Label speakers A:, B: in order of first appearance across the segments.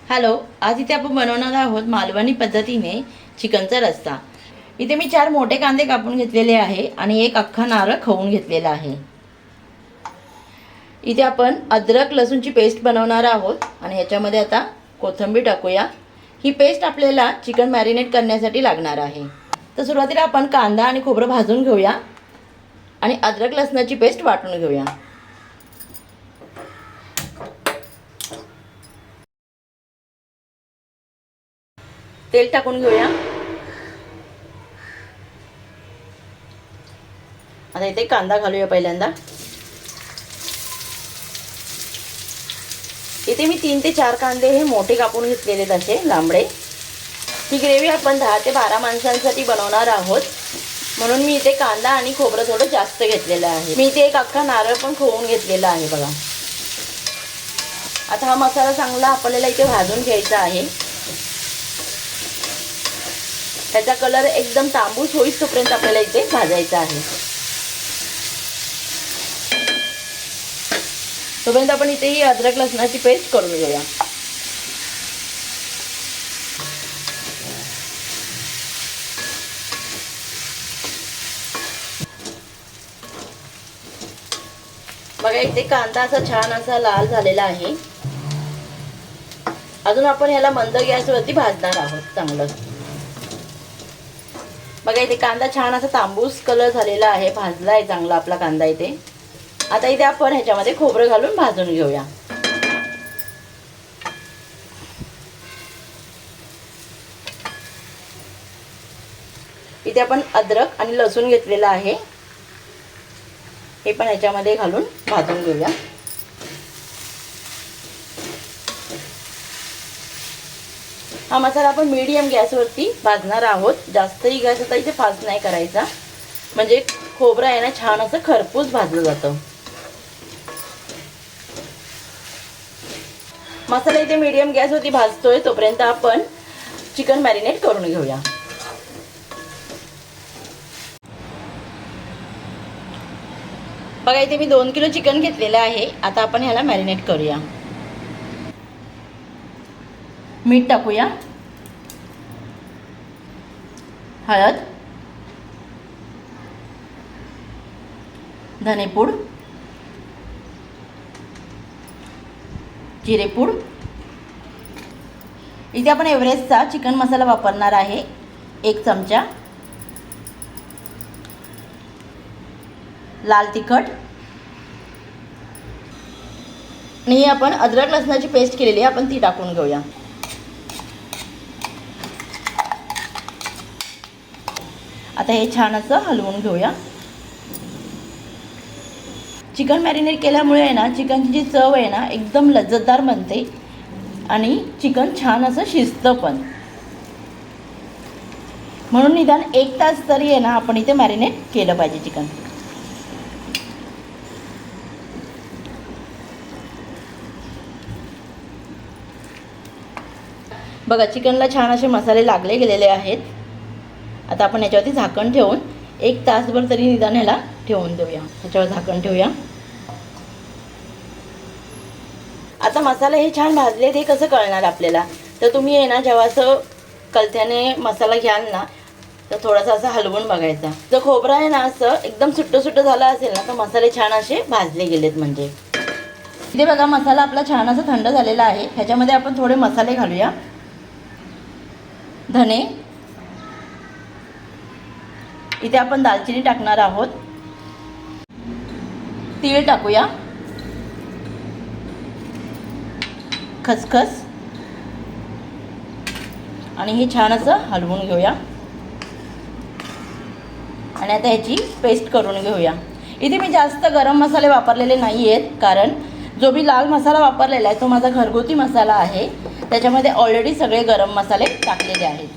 A: Hello, आज इथे आपण बनवणार आहोत मालवणी पद्धतीने चिकनचा रस्सा। इथे मी 4 मोठे कांदे कापून घेतलेले आहे आणि एक अख्खा नारळ खवून घेतलेला आहे। इथे आपण अद्रक लसूणची पेस्ट बनवणार आहोत आणि ह्याच्यामध्ये आता कोथिंबीर टाकूया। ही पेस्ट आपल्याला चिकन मॅरिनेट करण्यासाठी लागणार आहे। तर सुरुवातीला आपण कांदा आणि खोबरं भाजून घेऊया आणि अद्रक लसणाची पेस्ट वाटून घेऊया। तेल टाकून घेऊया। आता इथे कांदा घालूया पहिल्यांदा। इथे मी 3 ते 4 कांदे हे मोठे कापून घेतलेले तसे लांबडे। ही ग्रेव्ही आपण 10 ते 12 माणसांसाठी बनवणार आहोत, म्हणून मी इथे कांदा आणि खोबरं थोडं जास्त घेतलेलं आहे। मी इथे एक अख्खा नारळ पण खवून घेतलेला आहे बघा। आता हा मसाला चांगला आपल्याला इथे भाजून घ्यायचा आहे। त्याचा कलर एकदम तांबूस होईपर्यंत आपल्याला इथे भाजायचा आहे। तोपर्यंत आपण इथे ही अद्रक लसणाची पेस्ट करून घेऊया। बघा इथे कांदा असा छान असा लाल झालेला आहे। अजून आपण ह्याला मंद गॅसवरती भाजणार आहोत चांगलं। बघा इथे कांदा छान असा तांबूस कलर झालेला आहे, भाजला आहे चांगला आपला कांदा इथे। आता इथे आपण ह्याच्यामध्ये खोबरं घालून भाजून घेऊया। इथे आपण अद्रक आणि लसूण घेतलेला आहे, हे पण ह्याच्यामध्ये घालून भाजून घेऊया। हा मसाला आपण मीडियम गॅसवरती भाजणार आहोत। जास्तही गॅस आता इथे फास्ट नाही करायचा, म्हणजे खोबरं आहे ना छान असं खरपूस भाजलं जातं। मसाला इथे मीडियम गॅसवरती भाजतोय तोपर्यंत आपण चिकन मॅरिनेट करून घेऊया। बघा इथे मी 2 किलो चिकन घेतलेलं आहे। आता आपण ह्याला मॅरिनेट करूया। मीठ टाकूया, हळद, धनेपूड, जिरेपूड। इथे आपण एव्हरेस्टचा चिकन मसाला वापरणार आहे 1 चमचा, लाल तिखट आणि आपण अद्रक लसणाची पेस्ट केलेली आहे आपण ती टाकून घेऊया। आता हे छान असं हलवून घेऊया। चिकन मॅरिनेट केल्यामुळे आहे ना चिकनची जी चव आहे ना एकदम लज्जतदार बनते आणि चिकन छान असं शिजतं पण, म्हणून निदान 1 तास तरी आहे ना आपण इथे मॅरिनेट केलं पाहिजे चिकन। बघा चिकनला छान असे मसाले लागले गेलेले आहेत। आता आपण याच्यावरती झाकण ठेवून 1 तासभर तरी निदान ह्याला ठेवून देऊया। ह्याच्यावर झाकण ठेवूया। आता मसाला हे छान भाजले ते कसं कळणार आपल्याला, तर तुम्ही आहे ना जेव्हा असं कलथ्याने मसाला घ्याल ना तर थोडासा असं हलवून बघायचा। जर खोबरं आहे ना असं एकदम सुट्ट सुट्ट झालं असेल ना तर मसाले छान असे भाजले गेलेत म्हणजे। इथे बघा मसाला आपला छान असा थंड झालेला आहे। ह्याच्यामध्ये आपण थोडे मसाले घालूया। धने, इथे आपण दालचिनी टाकणार आहोत, तीळ टाकूया, खसखस आणि हे छान असं हलवून घेऊया आणि आता ह्याची पेस्ट करून घेऊया। इथे मी जास्त गरम मसाले वापरलेले नाही आहेत, कारण जो मी लाल मसाला वापरलेला आहे तो माझा घरगुती मसाला आहे, त्याच्यामध्ये ऑलरेडी सगळे गरम मसाले टाकलेले आहेत.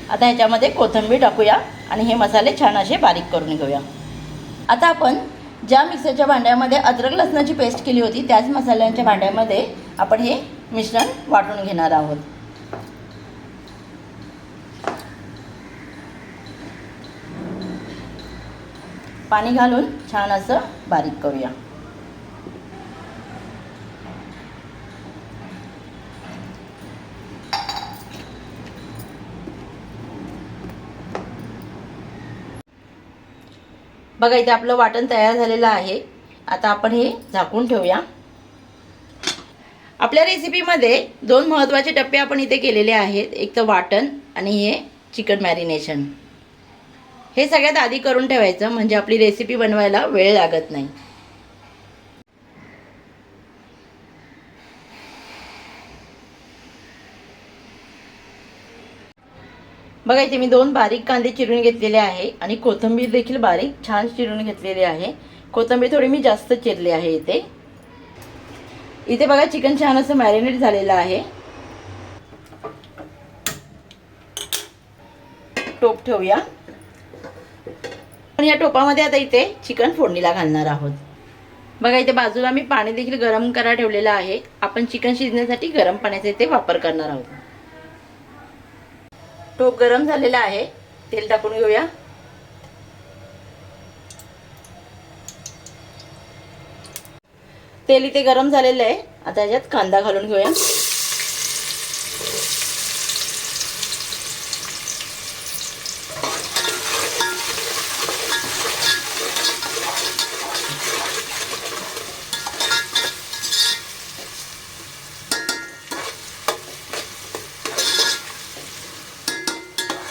A: आता ह्याच्यामध्ये कोथिंबीर टाकूया आणि हे मसाले छान असे बारीक करून घेऊया. आता आपण ज्या मिक्सरच्या भांड्यामध्ये अद्रक लसणाची पेस्ट केली होती त्याच मसाल्यांच्या भांड्यामध्ये आपण हे मिश्रण वाटून घेणार आहोत. पाणी घालून छान असं बारीक करूया. बघा इथे आपलं वाटण तयार झालेलं आहे. आता आपण हे झाकून ठेवूया. आपल्या रेसिपीमध्ये 2 महत्त्वाचे टप्पे आपण इथे केलेले आहेत. एक तर वाटण आणि हे चिकन मॅरिनेशन. हे सगळ्यात आधी करून ठेवायचं म्हणजे आपली रेसिपी बनवायला वेळ लागत नाही. बघा इथे मी 2 बारीक कांदे चिरून घेतलेले आहे आणि कोथिंबीर देखील बारीक छान चिरून घेतलेली आहे. कोथिंबीर थोडी मी जास्त चिरली आहे इथे. इथे बघा चिकन छान असं मॅरिनेट झालेलं आहे. टोप ठेवूया. पण या टोपामध्ये आता इथे चिकन फोडणीला घालणार आहोत. बघा इथे बाजूला मी पाणी देखील गरम करायला ठेवलेलं आहे. आपण चिकन शिजण्यासाठी गरम पाण्याचा इथे वापर करणार आहोत. टोप गरम झालेला आहे. तेल टाकून घेऊया. तेल इथे गरम झालेलं आहे. आता ह्याच्यात कांदा घालून घेऊया.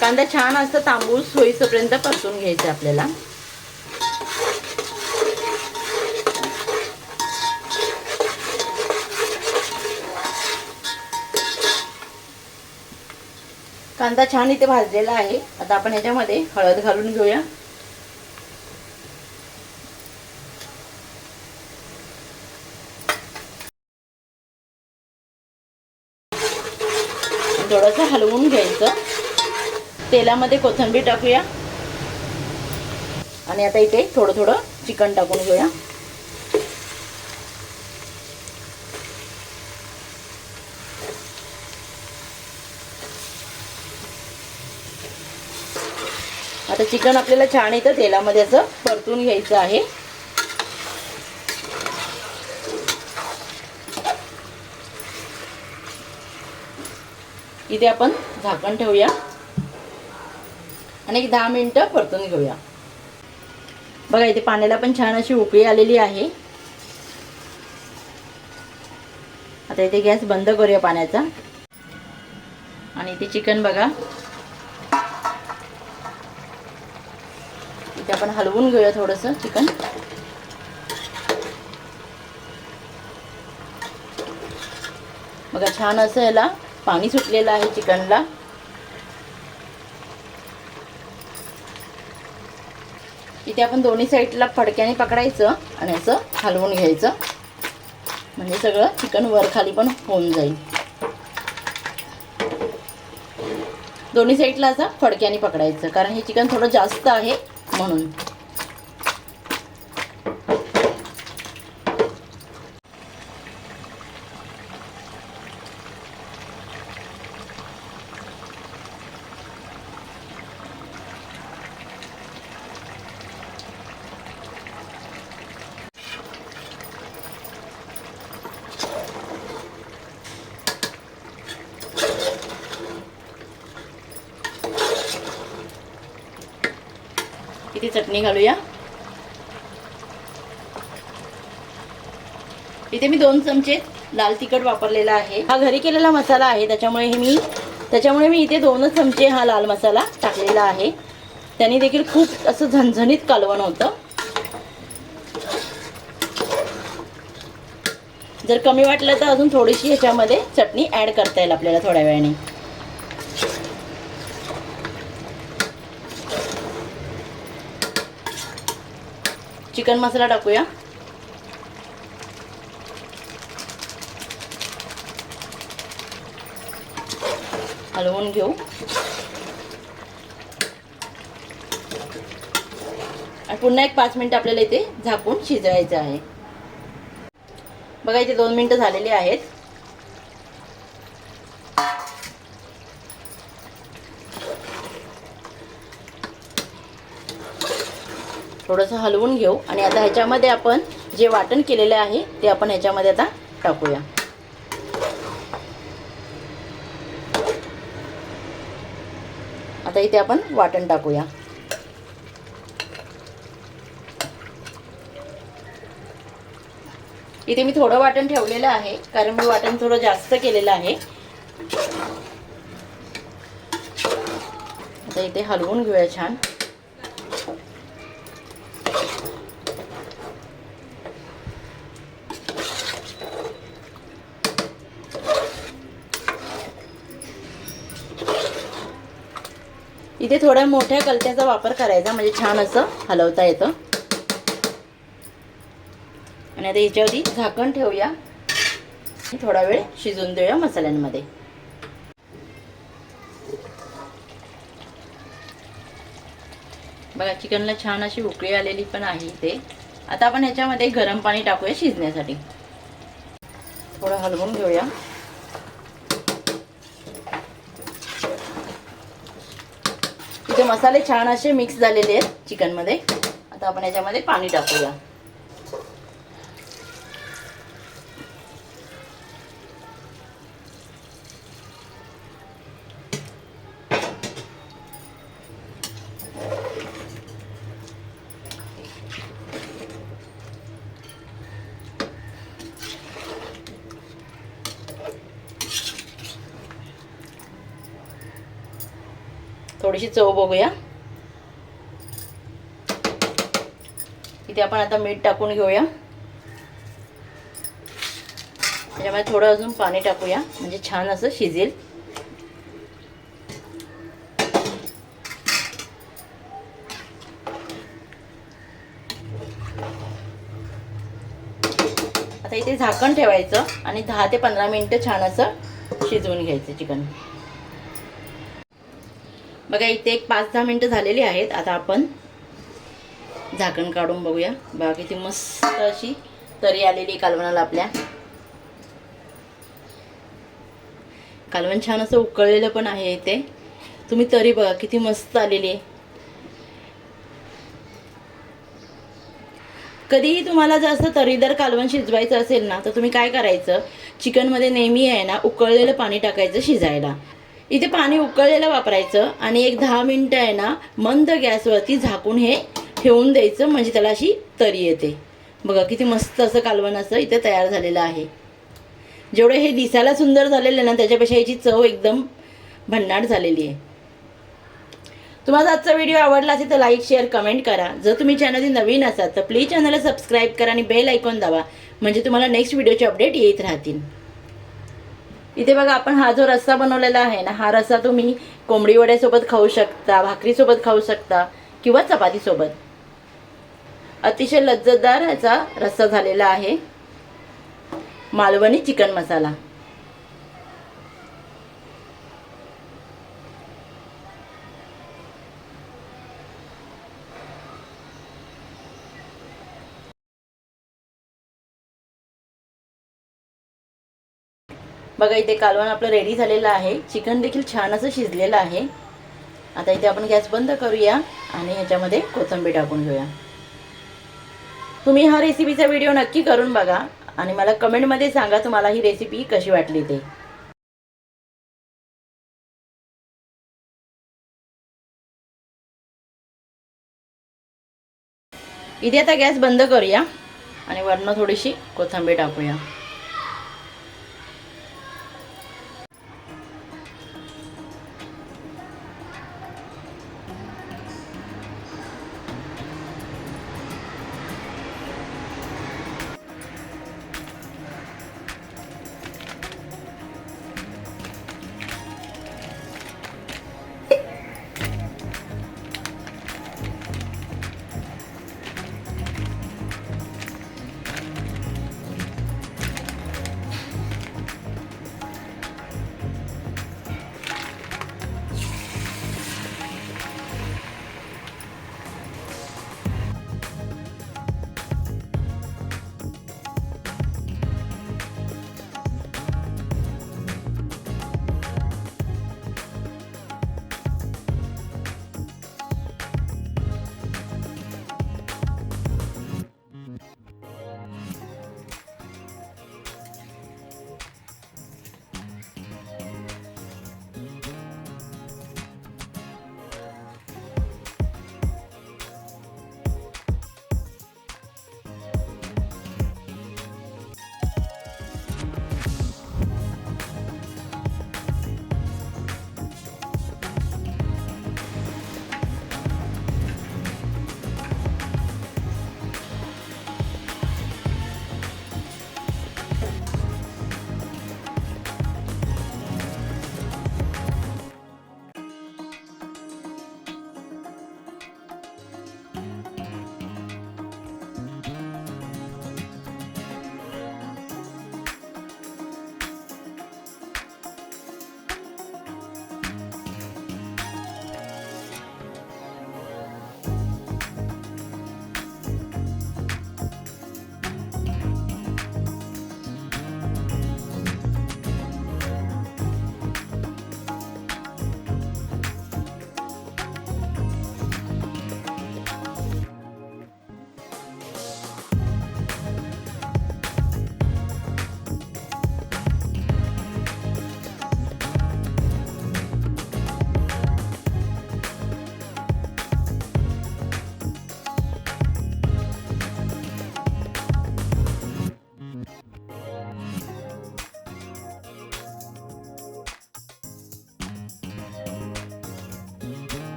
A: कांदा छान असं तांबूस होईपर्यंत परतून घ्यायचं आपल्याला. कांदा छान इथे भाजलेला आहे. आता आपण ह्याच्यामध्ये हळद घालून घेऊया. थोडंसं हलवून घ्यायचं. तेलामध्ये कोथिंबीर टाकूया आणि आता इथे थोडं थोडं चिकन टाकून घेऊया. आता चिकन आपल्याला छान इथं तेलामध्ये असं परतून घ्यायचं आहे. इथे आपण झाकण ठेवूया आणि 10 मिनिटं परतून घेऊया. बघा इथे पाण्याला पण छान अशी उकळी आलेली आहे. आता इथे गॅस बंद करूया पाण्याचा आणि इथे चिकन बघा इथे आपण हलवून घेऊया थोडंसं चिकन. बघा छान असं याला पाणी सुटलेलं आहे चिकनला. इथे आपण दोन्ही साईडला फडक्याने पकडायचं आणि असं हलवून घ्यायचं म्हणजे सगळं चिकन वर खाली पण होऊन जाईल. दोन्ही साईडला असं फडक्याने पकडायचं कारण हे चिकन थोडं जास्त आहे म्हणून. इथे चटणी घालूया. इथे मी 2 चमचे लाल तिखट वापरलेला आहे. हा घरी केलेला मसाला आहे त्याच्यामुळे मी इथे 2च चमचे हा लाल मसाला टाकलेला आहे. त्याने देखील खूप असं झणझणीत कालवण होतं. जर कमी वाटलं तर अजून थोडीशी ह्याच्यामध्ये चटणी ॲड करता येईल आपल्याला थोड्या वेळाने. चिकन मसाला टाकूया. हलवून घेऊ. आणि पुन्हा एक 5 मिनिटं आपल्याला इथे झाकून शिजवायचं आहे. बघा इथे 2 मिनिटं झालेली आहेत. थोडंसं हलवून घेऊ आणि आता ह्याच्यामध्ये आपण जे वाटण केलेलं आहे ते आपण ह्याच्यामध्ये आता टाकूया. आता इथे आपण वाटण टाकूया. इथे मी थोडं वाटण ठेवलेलं आहे कारण मी वाटण थोडं जास्त केलेलं आहे. आता इथे हलवून घेऊया छान. इथे थोड्या मोठ्या कलत्याचा वापर करायचा म्हणजे छान असं हलवता येतं. आणि आता याच्यावरती झाकण ठेवूया. थोडा वेळ शिजून देऊया मसाल्यांमध्ये. बघा चिकनला छान अशी उकळी आलेली पण आहे इथे. आता आपण ह्याच्यामध्ये गरम पाणी टाकूया शिजण्यासाठी. थोडं हलवून घेऊया. इथे मसाले छान असे मिक्स झालेले आहेत चिकनमध्ये. आता आपण याच्यामध्ये पाणी टाकूया. थोडीशी चव बघूया. इथे आपण आता मीठ टाकून घेऊया. त्याच्यामध्ये थोडं अजून पाणी टाकूया म्हणजे छान असं शिजेल. आता इथे झाकण ठेवायचं आणि 10 ते 15 मिनिटं छान असं शिजवून घ्यायचं चिकन. बघा इथे एक 5-10 मिनिटं झालेली आहेत. आता आपण झाकण काढून बघूया. बघा किती मस्त अशी तरी आलेली कालवणाला आपल्या. कालवण छान असं उकळलेलं पण आहे इथे. तुम्ही तरी बघा किती मस्त आलेली आहे. कधीही तुम्हाला जर असं तरीदार कालवण शिजवायचं असेल ना तर तुम्ही काय करायचं, चिकनमध्ये नेहमी आहे ना उकळलेलं पाणी टाकायचं शिजायला. इथे पाणी उकळलेलं वापरायचं आणि एक 10 मिनिटं आहे ना मंद गॅसवरती झाकून हे ठेवून द्यायचं म्हणजे त्याला अशी तरी येते. बघा किती मस्त असं कालवण असं इथे तयार झालेलं आहे. जेवढं हे दिसायला सुंदर झालेलं ना त्याच्यापेक्षा याची चव एकदम भन्नाट झालेली आहे. तुम्हाला आजचा व्हिडिओ आवडला असेल तर लाईक शेअर कमेंट करा. जर तुम्ही चॅनलवर नवीन असाल तर प्लीज चॅनलला सबस्क्राईब करा आणि बेल आयकॉन दाबा म्हणजे तुम्हाला नेक्स्ट व्हिडिओचे अपडेट येत राहतील. इथे बघा आपण हा जो रस्सा बनवलेला आहे ना हा रस्सा तुम्ही कोंबडी वड्यासोबत खाऊ शकता, भाकरीसोबत खाऊ शकता किंवा चपातीसोबत. अतिशय लज्जतदार याचा रस्सा झालेला आहे. मालवणी चिकन मसाला. बघा इथे कालवण आपलं रेडी झालेलं आहे. चिकन देखील छान असं शिजलेलं आहे. आता इथे आपण गॅस बंद करूया आणि ह्याच्यामध्ये कोथिंबीर टाकून घेऊया. तुम्ही हा रेसिपीचा व्हिडिओ नक्की करून बघा आणि मला कमेंटमध्ये सांगा तुम्हाला ही रेसिपी कशी वाटली ते. इथे आता गॅस बंद करूया आणि वरनं थोडीशी कोथिंबीर टाकूया.